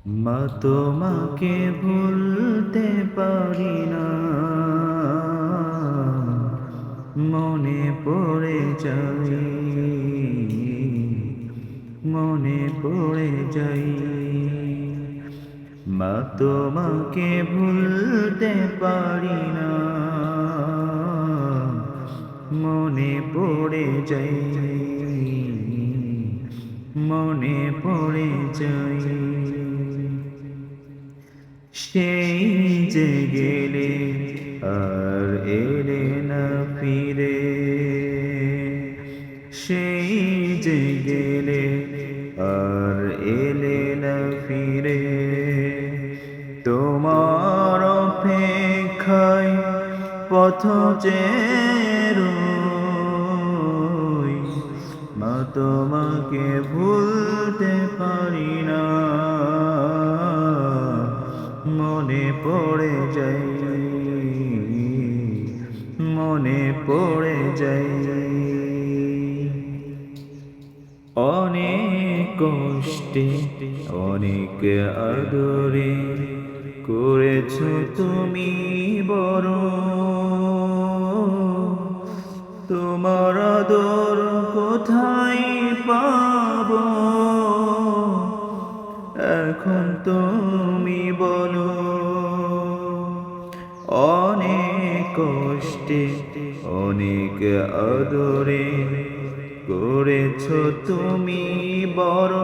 মা তোমাকে ভুলতে পারি না, মনে পড়ে যাই, মনে পড়ে যাই। মা তোমাকে ভুলতে পারি না, মনে পড়ে যাই, মনে পড়ে যাই। সেই যে গেলে আর এলে না ফিরে, সেই যে গেলে আর এলে না ফিরে। তোমার অপেক্ষায় পথ চেয়ে রই, মা তোমাকে ভুলতে পারি না, মনে পড়ে যাই, মনে পড়ে যাই। অনেক কষ্টে অনেক আদরে করেছো তুমি বড়, তোমার আদর কোথায় পাবো এখন তুমি বলো। অনেক কষ্টে অনেক আদরে করেছো তুমি বড়,